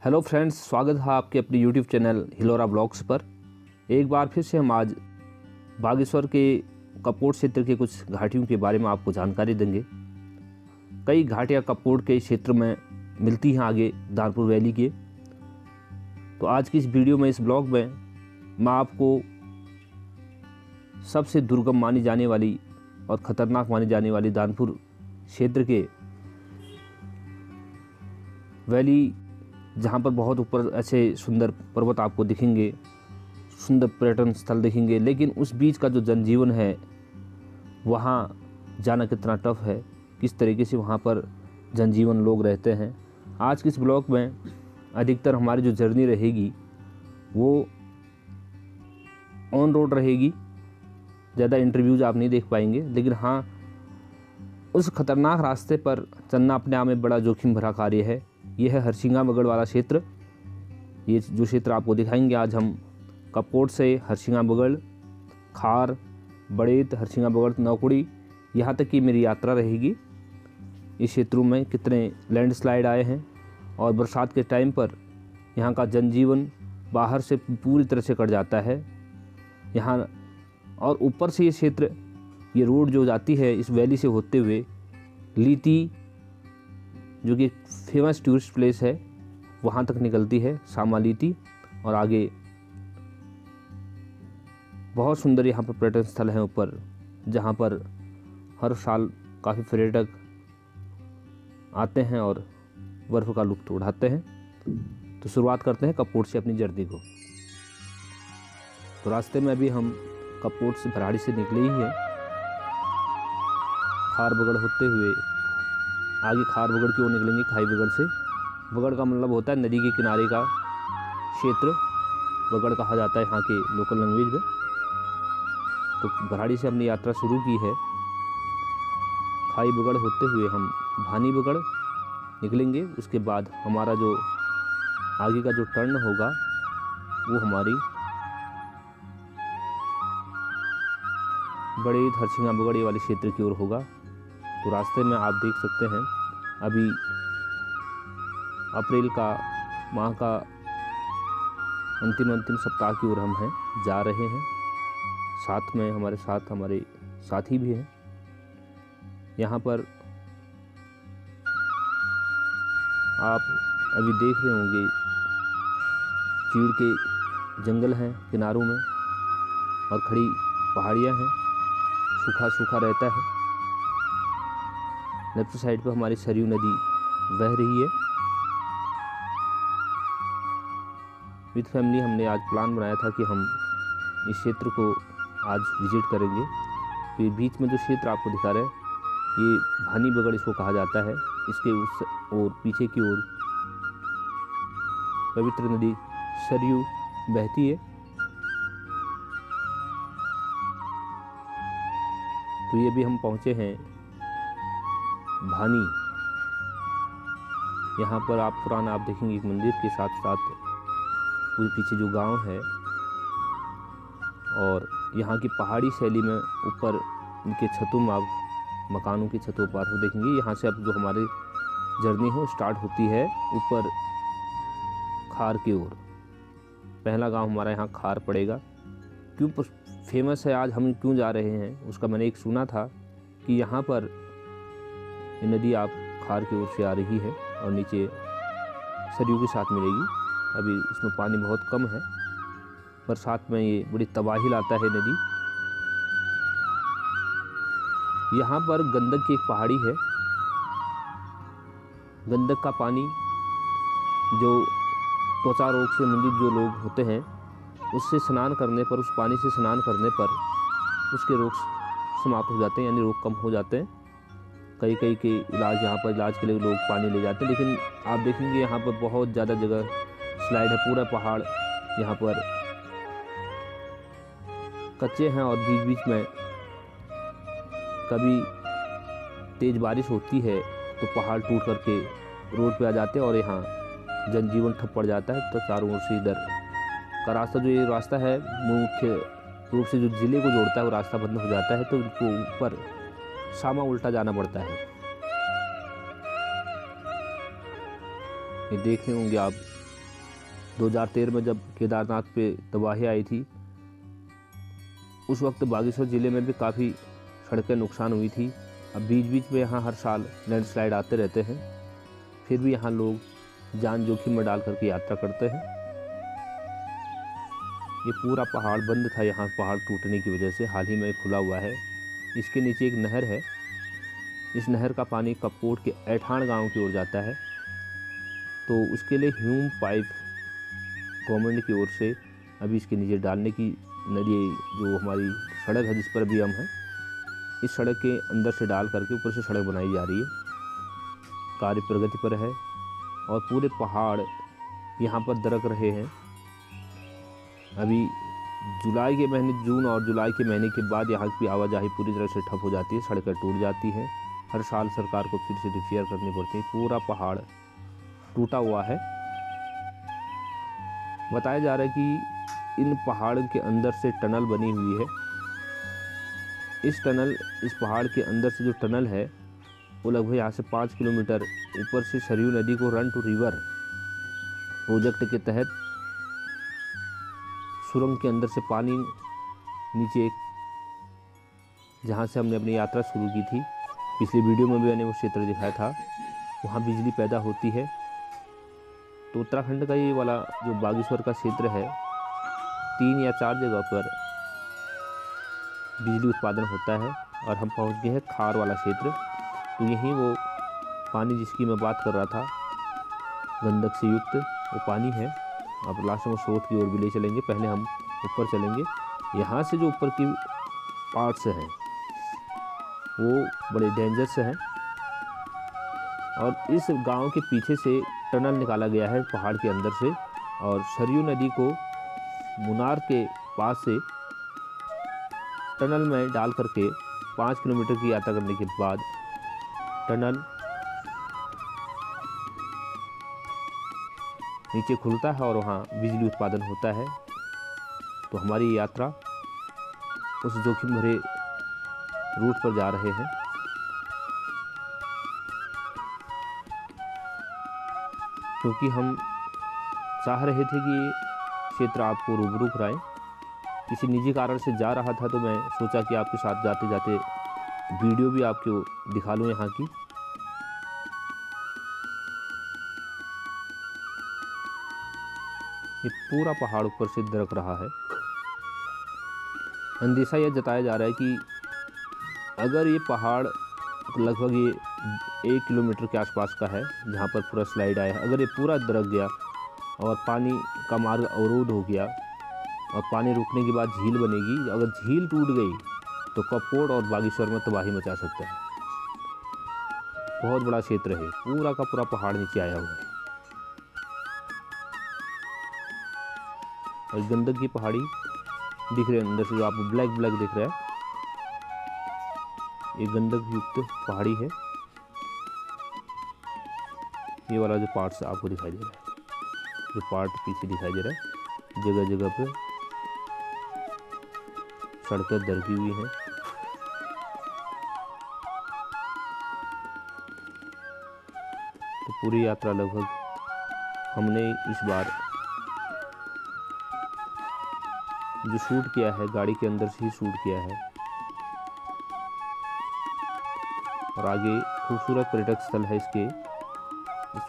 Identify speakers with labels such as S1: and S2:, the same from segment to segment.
S1: Hello friends, स्वागत है आपके अपने यूट्यूब चैनल हिलोरा ब्लॉग्स पर। एक बार फिर से हम आज बागेश्वर के कपकोट क्षेत्र के कुछ घाटियों के बारे में आपको जानकारी देंगे। कई घाटियाँ कपकोट के क्षेत्र में मिलती हैं आगे दानपुर वैली के। तो आज की इस वीडियो में, इस ब्लॉग में मैं आपको सबसे दुर्गम मानी जाने वाली और ख़तरनाक मानी जाने वाली दानपुर क्षेत्र के वैली, जहाँ पर बहुत ऊपर ऐसे सुंदर पर्वत आपको दिखेंगे, सुंदर पर्यटन स्थल दिखेंगे, लेकिन उस बीच का जो जनजीवन है वहाँ जाना कितना टफ है, किस तरीके से वहाँ पर जनजीवन लोग रहते हैं। आज के इस ब्लॉग में अधिकतर हमारी जो जर्नी रहेगी वो ऑन रोड रहेगी। ज़्यादा इंटरव्यूज़ आप नहीं देख पाएंगे, लेकिन हाँ, उस खतरनाक रास्ते पर चलना अपने आप में बड़ा जोखिम भरा कार्य है। यह है हरसिंगा बगड़ वाला क्षेत्र। ये जो क्षेत्र आपको दिखाएंगे आज हम, कपकोट से हरसिंगा बगड़, खार, बड़ेत, हरसिंगा बगड़, नौकुड़ी, यहाँ तक की मेरी यात्रा रहेगी। इस क्षेत्रों में कितने लैंडस्लाइड आए हैं और बरसात के टाइम पर यहाँ का जनजीवन बाहर से पूरी तरह से कट जाता है यहाँ। और ऊपर से ये क्षेत्र, ये रोड जो जाती है इस वैली से होते हुए लीती, जो कि फेमस टूरिस्ट प्लेस है, वहाँ तक निकलती है, सामा लीती। और आगे बहुत सुंदर यहाँ पर पर्यटन स्थल हैं ऊपर, जहाँ पर हर साल काफ़ी पर्यटक आते हैं और बर्फ़ का लुत्फ़ उठाते हैं। तो शुरुआत करते हैं कपकोट से अपनी जर्नी को। तो रास्ते में अभी हम कपकोट से भराड़ी से निकले ही हैं, खार बगड़ होते हुए आगे खार बगड़ की ओर निकलेंगे। खाई बगड़ से, बगड़ का मतलब होता है नदी के किनारे का क्षेत्र, बगड़ कहा जाता है यहाँ के लोकल लैंग्वेज में। तो भराड़ी से हमने यात्रा शुरू की है। खाई बगड़ होते हुए हम भानी बगड़ निकलेंगे। उसके बाद हमारा जो आगे का जो टर्न होगा वो हमारी बड़े हरसिंगा बगड़ वाले क्षेत्र की ओर होगा। तो रास्ते में आप देख सकते हैं अभी अप्रैल का माह का अंतिम सप्ताह की ओर हम हैं, जा रहे हैं। साथ में हमारे साथी भी हैं। यहाँ पर आप अभी देख रहे होंगे चीड़ के जंगल हैं किनारों में और खड़ी पहाड़ियाँ हैं, सूखा सूखा रहता है। लेफ्ट साइड पर हमारी सरयू नदी बह रही है। विद फैमिली हमने आज प्लान बनाया था कि हम इस क्षेत्र को आज विजिट करेंगे। तो ये बीच में जो क्षेत्र आपको दिखा रहे हैं, ये भानी बगड़ इसको कहा जाता है। इसके उस और पीछे की ओर पवित्र नदी सरयू बहती है। तो ये भी हम पहुँचे हैं भानी। यहाँ पर आप पुराना देखेंगे एक मंदिर के साथ साथ पूरे पीछे जो गांव है, और यहाँ की पहाड़ी शैली में ऊपर इनके छतों में आप मकानों की छतों पर देखेंगे। यहाँ से अब जो हमारी जर्नी हो स्टार्ट होती है ऊपर खार की ओर। पहला गांव हमारा यहाँ खार पड़ेगा। क्यों फेमस है, आज हम क्यों जा रहे हैं, उसका मैंने एक सुना था कि यहाँ पर ये नदी आप खार की ओर से आ रही है और नीचे सरयू के साथ मिलेगी। अभी इसमें पानी बहुत कम है, बरसात में ये बड़ी तबाही लाता है नदी। यहाँ पर गंडक की एक पहाड़ी है। गंडक का पानी जो त्वचा रोग से संबंधित जो लोग होते हैं, उससे स्नान करने पर, उस पानी से स्नान करने पर उसके रोग समाप्त हो जाते हैं, यानी रोग कम हो जाते हैं। कई के इलाज, यहाँ पर इलाज के लिए लोग पानी ले जाते हैं। लेकिन आप देखेंगे यहाँ पर बहुत ज़्यादा जगह स्लाइड है, पूरा पहाड़ यहाँ पर कच्चे हैं और बीच बीच में कभी तेज़ बारिश होती है तो पहाड़ टूट करके रोड पे आ जाते हैं और यहाँ जनजीवन ठप पड़ जाता है। तो चारों ओर से इधर का रास्ता, जो ये रास्ता है मुख्य रूप से जो ज़िले को जोड़ता है, वो रास्ता बंद हो जाता है। तो उनको ऊपर सामा उल्टा जाना पड़ता है। ये देख रहे होंगे आप 2013 में जब केदारनाथ पे तबाही आई थी, उस वक्त बागेश्वर ज़िले में भी काफ़ी सड़कें नुकसान हुई थी। अब बीच बीच में यहाँ हर साल लैंडस्लाइड आते रहते हैं, फिर भी यहाँ लोग जान जोखिम में डाल करके यात्रा करते हैं। ये पूरा पहाड़ बंद था, यहाँ पहाड़ टूटने की वजह से हाल ही में खुला हुआ है। इसके नीचे एक नहर है, इस नहर का पानी कपकोट के ऐठान गांव की ओर जाता है। तो उसके लिए ह्यूम पाइप गवर्नमेंट की ओर से अभी इसके नीचे डालने की नदी, जो हमारी सड़क है जिस पर अभी हम हैं, इस सड़क के अंदर से डाल करके ऊपर से सड़क बनाई जा रही है। कार्य प्रगति पर है और पूरे पहाड़ यहाँ पर दरक रहे हैं। अभी जुलाई के महीने, जून और जुलाई के महीने के बाद यहाँ की आवाजाही पूरी तरह से ठप हो जाती है, सड़कें टूट जाती हैं। हर साल सरकार को फिर से रिपेयर करनी पड़ती है। पूरा पहाड़ टूटा हुआ है। बताया जा रहा है कि इन पहाड़ के अंदर से टनल बनी हुई है। इस पहाड़ के अंदर से जो टनल है वो लगभग यहाँ से 5 किलोमीटर ऊपर से सरयू नदी को रन टू रिवर प्रोजेक्ट के तहत सुरंग के अंदर से पानी नीचे, जहाँ से हमने अपनी यात्रा शुरू की थी, पिछली वीडियो में भी मैंने वो क्षेत्र दिखाया था, वहाँ बिजली पैदा होती है। तो उत्तराखंड का ये वाला जो बागेश्वर का क्षेत्र है, 3 या 4 जगह पर बिजली उत्पादन होता है। और हम पहुँच गए हैं खार वाला क्षेत्र। तो यहीं वो पानी जिसकी मैं बात कर रहा था, गंधक से युक्त वो पानी है। अब लास्ट में स्रोत की ओर भी ले चलेंगे, पहले हम ऊपर चलेंगे। यहाँ से जो ऊपर की पार्ट्स हैं वो बड़े डेंजरस हैं। और इस गांव के पीछे से टनल निकाला गया है पहाड़ के अंदर से, और सरयू नदी को मुनार के पास से टनल में डाल करके 5 किलोमीटर की यात्रा करने के बाद टनल नीचे खुलता है और वहाँ बिजली उत्पादन होता है। तो हमारी यात्रा उस जोखिम भरे रूट पर जा रहे हैं। क्योंकि हम चाह रहे थे कि ये क्षेत्र आपको रूबरू कराएं। किसी निजी कारण से जा रहा था तो मैं सोचा कि आपके साथ जाते जाते वीडियो भी आपको दिखा लूँ यहाँ की। ये पूरा पहाड़ ऊपर से दरक रहा है। अंदेशा यह जताया जा रहा है कि अगर ये पहाड़ लगभग ये 1 किलोमीटर के आसपास का है जहाँ पर पूरा स्लाइड आया है, अगर ये पूरा दरक गया और पानी का मार्ग अवरोध हो गया और पानी रुकने के बाद झील बनेगी, अगर झील टूट गई तो कपकोट और बागेश्वर में तबाही मचा सकता है। बहुत बड़ा क्षेत्र है, पूरा का पूरा पहाड़ नीचे आया हुआ है। और गंधक की पहाड़ी दिख रही है अंदर से, जो आपको ब्लैक ब्लैक दिख रहा है, ये गंधक युक्त पहाड़ी है। ये वाला जो पार्ट्स आपको दिखाई दे रहा है, जो पार्ट पीछे दिखाई दे रहा है, जगह जगह पे सड़कें दरकी हुई हैं। तो पूरी यात्रा लगभग हमने इस बार जो शूट किया है गाड़ी के अंदर से ही शूट किया है। और आगे खूबसूरत पर्यटक स्थल है इसके,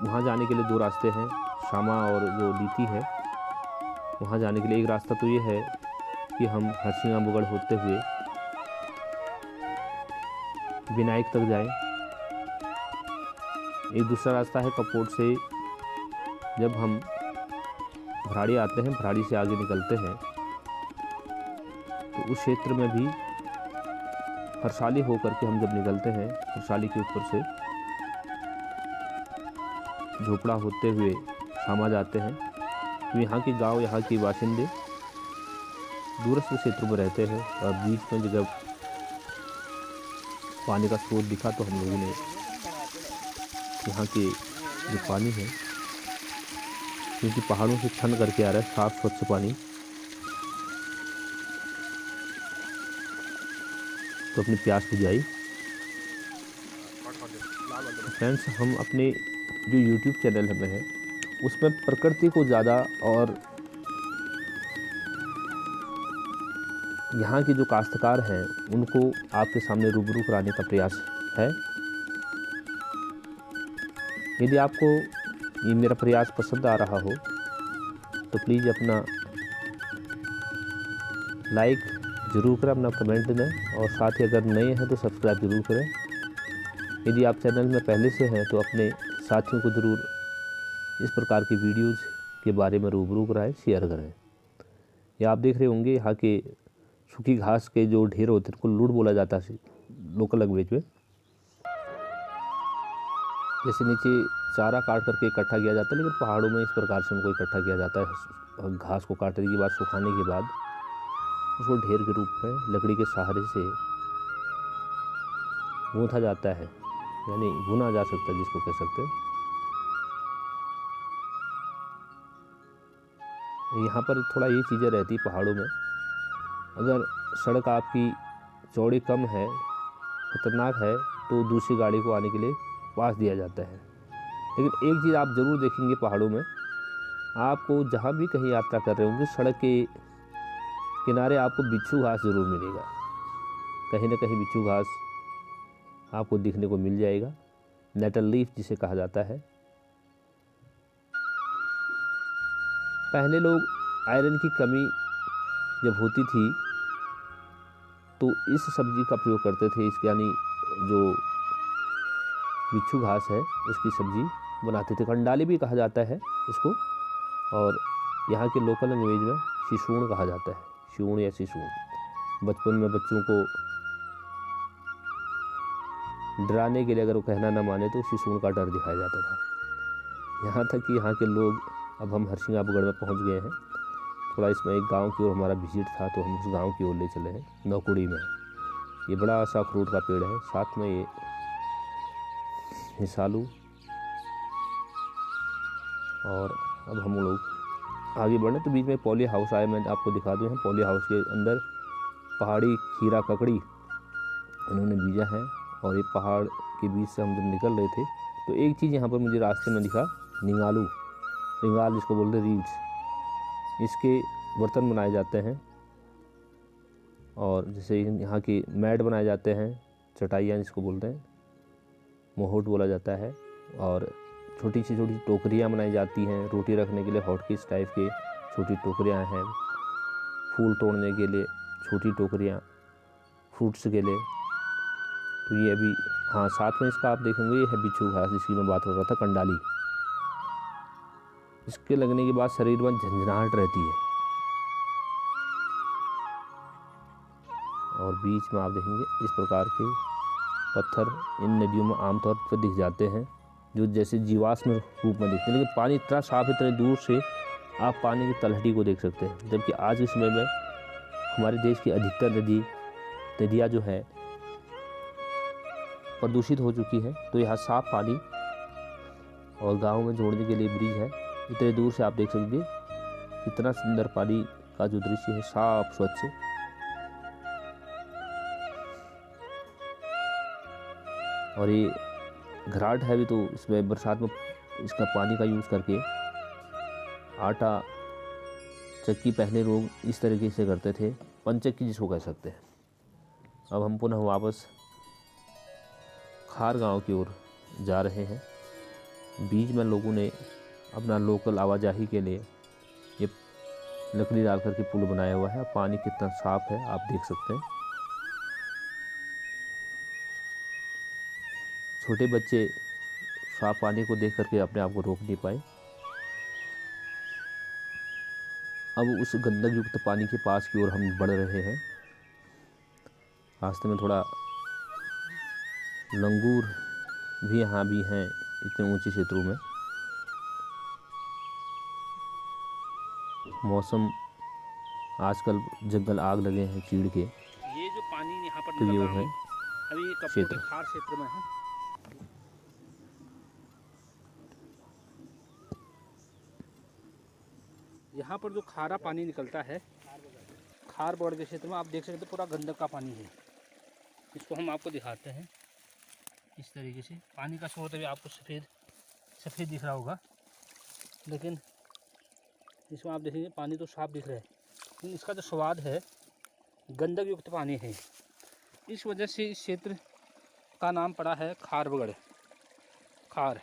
S1: वहाँ जाने के लिए 2 रास्ते हैं, शामा और जो लीती है, वहाँ जाने के लिए एक रास्ता तो ये है कि हम हरसिंगा मुगड़ होते हुए विनायक तक जाएं। एक दूसरा रास्ता है कपकोट से, जब हम भराड़ी आते हैं, भराड़ी से आगे निकलते हैं तो उस क्षेत्र में भी हरसाली होकर के हम जब निकलते हैं, हरसाली के ऊपर से झोपड़ा होते हुए शामा जाते हैं। तो यहाँ के गांव, यहाँ के बाशिंदे दूरस्थ क्षेत्र में रहते हैं। और बीच में जब पानी का स्रोत दिखा तो हम लोगों ने यहाँ के जो पानी है, क्योंकि पहाड़ों से छन करके आ रहा है साफ स्वच्छ पानी, तो अपनी प्यास बुझाई। फ्रेंड्स, हम अपने जो YouTube चैनल हमें है उसमें प्रकृति को ज़्यादा और यहाँ के जो काश्तकार हैं उनको आपके सामने रूबरू कराने का प्रयास है। यदि आपको ये मेरा प्रयास पसंद आ रहा हो तो प्लीज़ अपना लाइक ज़रूर करें, अपना कमेंट दें और साथ ही अगर नए हैं तो सब्सक्राइब ज़रूर करें। यदि आप चैनल में पहले से हैं तो अपने साथियों को ज़रूर इस प्रकार की वीडियोज़ के बारे में रूबरू कराएं, शेयर करें। या आप देख रहे होंगे यहाँ के सूखी घास के जो ढेर होते हैं उनको लूट बोला जाता है लोकल लैंग्वेज में। जैसे नीचे चारा काट करके इकट्ठा किया जाता है, लेकिन पहाड़ों में इस प्रकार से उनको इकट्ठा किया जाता है। घास को काटने के बाद, सुखाने के बाद उसको ढेर के रूप में लकड़ी के सहारे से गूंथा जाता है, यानी भुना जा सकता है, जिसको कह सकते हैं। यहाँ पर थोड़ा ये चीज़ें रहती पहाड़ों में, अगर सड़क आपकी चौड़ी कम है, खतरनाक है, तो दूसरी गाड़ी को आने के लिए पास दिया जाता है। लेकिन एक चीज़ आप ज़रूर देखेंगे पहाड़ों में, आपको जहाँ भी कहीं यात्रा कर रहे होंगे सड़क के किनारे आपको बिच्छू घास ज़रूर मिलेगा। कहीं ना कहीं बिच्छू घास आपको दिखने को मिल जाएगा, नेटल लीफ जिसे कहा जाता है। पहले लोग आयरन की कमी जब होती थी तो इस सब्जी का प्रयोग करते थे, इसके यानी जो बिच्छू घास है उसकी सब्जी बनाते थे। कंडाली भी कहा जाता है इसको, और यहाँ के लोकल लैंग्वेज में शिशूण कहा जाता है, शिशूण या शिशूण। बचपन में बच्चों को डराने के लिए अगर वो कहना ना माने तो शिशूण का डर दिखाया जाता था। यहाँ तक कि यहाँ के लोग, अब हम हरसिंगारगढ़ में पहुँच गए हैं, थोड़ा इसमें एक गांव की ओर हमारा विजिट था तो हम उस गांव की ओर ले चले हैं। नौकुड़ी में ये बड़ा सा अखरोट का पेड़ है, साथ में ये हिसालू। और अब हम लोग आगे बढ़े तो बीच में पॉली हाउस आया, मैं आपको दिखा दूँ। पॉली हाउस के अंदर पहाड़ी खीरा ककड़ी इन्होंने बीजा है, और ये पहाड़ के बीच से हम जब निकल रहे थे तो एक चीज़ यहाँ पर मुझे रास्ते में दिखा, निंगालू, रिंगाल जिसको बोलते हैं, रीड्स। इसके बर्तन बनाए जाते हैं, और जैसे यहाँ की मैट बनाए जाते हैं, चटाइयाँ जिसको बोलते हैं, मोहट बोला जाता है। और छोटी सी छोटी टोकरियाँ बनाई जाती हैं रोटी रखने के लिए, हॉटकेस टाइप के छोटी टोकरियाँ हैं। फूल तोड़ने के लिए छोटी टोकरियाँ, फ्रूट्स के लिए। तो ये अभी, हाँ, साथ में इसका आप देखेंगे ये है बिच्छू घास जिसकी मैं बात कर रहा था, कंडाली। इसके लगने के बाद शरीर में झंझनाहट रहती है, और बीच में आप देखेंगे इस प्रकार के पत्थर इन नदियों में आमतौर पर दिख जाते हैं, जो जैसे जीवाश्म रूप में दिखते हैं। लेकिन पानी इतना साफ, इतने दूर से आप पानी की तलहटी को देख सकते हैं। जबकि आज के समय में हमारे देश की अधिकतर नदियाँ जो है प्रदूषित हो चुकी है, तो यहाँ साफ पानी और गाँव में जोड़ने के लिए ब्रिज है। इतने दूर से आप देख सकते हैं कितना सुंदर पानी का जो दृश्य है, साफ स्वच्छ। और ये घराट है भी, तो इसमें बरसात में इसका पानी का यूज़ करके आटा चक्की पहले लोग इस तरीके से करते थे, पंचक्की जिसको कह सकते हैं। अब हम पुनः वापस खार गांव की ओर जा रहे हैं। बीच में लोगों ने अपना लोकल आवाजाही के लिए ये लकड़ी डाल करके पुल बनाया हुआ है। पानी कितना साफ है आप देख सकते हैं। छोटे बच्चे साफ पानी को देख करके अपने आप को रोक नहीं पाए। अब उस गंदक युक्त पानी के पास की ओर हम बढ़ रहे हैं। रास्ते में थोड़ा लंगूर भी यहाँ भी हैं इतने ऊंचे क्षेत्रों में। मौसम आजकल जंगल आग लगे हैं चीड़ के,
S2: ये जो पानी यहाँ पर
S1: तो
S2: निकल
S1: ये
S2: रहा
S1: है
S2: है अभी ये कपकोट खार क्षेत्र में है। यहाँ पर जो खारा पानी निकलता है खार बॉर्डर के क्षेत्र में, आप देख सकते हैं पूरा गंदक का पानी है। इसको हम आपको दिखाते हैं इस तरीके से। पानी का स्रोत अभी आपको सफ़ेद सफ़ेद दिख रहा होगा। लेकिन इसमें आप देखेंगे पानी तो साफ दिख रहा है, लेकिन इसका जो स्वाद है गंधक युक्त पानी है। इस वजह से इस क्षेत्र का नाम पड़ा है खारबगड़, खार।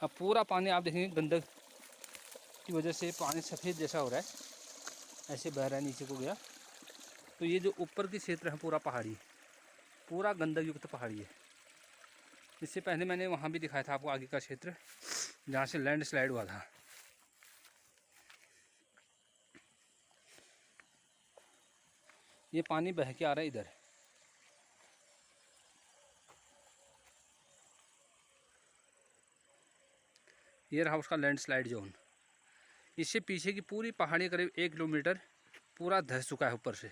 S2: अब पूरा पानी आप देखेंगे गंधक की वजह से पानी सफ़ेद जैसा हो रहा है, ऐसे बह रहा है नीचे को गया। तो ये जो ऊपर की क्षेत्र है पूरा पहाड़ी, पूरा गंधक युक्त पहाड़ी है। इससे पहले मैंने वहाँ भी दिखाया था आपको आगे का क्षेत्र जहाँ से लैंडस्लाइड हुआ था। ये पानी बह के आ रहा है इधर। ये रहा उसका लैंडस्लाइड जोन। इससे पीछे की पूरी पहाड़ी करीब 1 किलोमीटर पूरा धंस चुका है ऊपर से।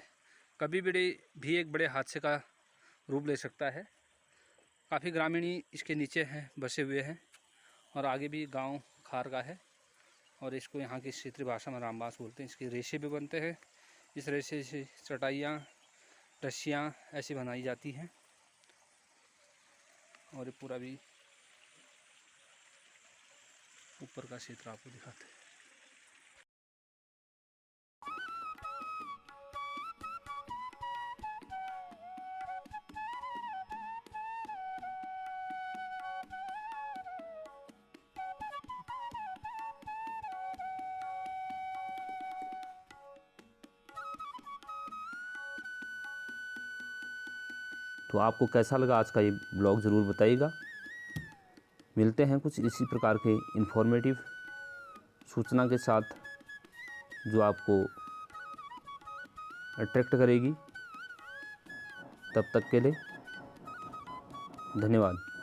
S2: कभी भी एक बड़े हादसे का रूप ले सकता है। काफ़ी ग्रामीणी इसके नीचे हैं, बसे हुए हैं, और आगे भी गांव खार का है, और इसको यहाँ की क्षेत्रीय भाषा में रामबास बोलते हैं। इसके रेशे भी बनते हैं, इस रेशे से चटाइयाँ, रस्सियाँ ऐसी बनाई जाती हैं। और ये पूरा भी ऊपर का क्षेत्र आपको दिखाते हैं।
S1: तो आपको कैसा लगा आज का ये ब्लॉग ज़रूर बताइएगा। मिलते हैं कुछ इसी प्रकार के इन्फॉर्मेटिव सूचना के साथ जो आपको अट्रैक्ट करेगी। तब तक के लिए धन्यवाद।